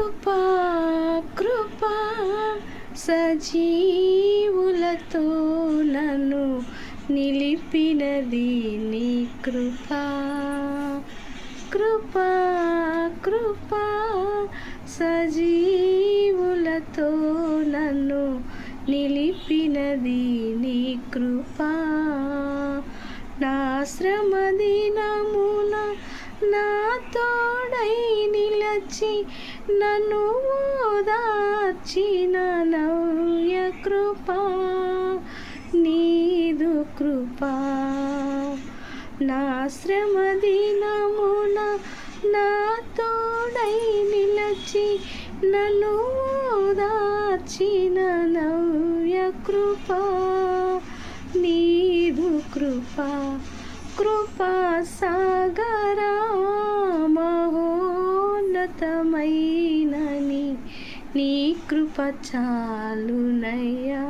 కృపా కృపా సజీవులతో నన్ను నిలిపినది నీ కృపా. కృపా కృపా సజీవులతో నన్ను నిలిపినది నీ కృపా. నా శ్రమ దినమున నా తోడై నిలచి నన్ను ఓదార్చిన నవ్య కృపా నీదు కృపా. నా శ్రమ దినమున నా తోడై నిలచి నన్ను ఓదార్చిన నవ్య కృపా నీదు కృపా. కృపా సాగరా మహోన్నతమైనని నీ కృప చాలునయ్యా.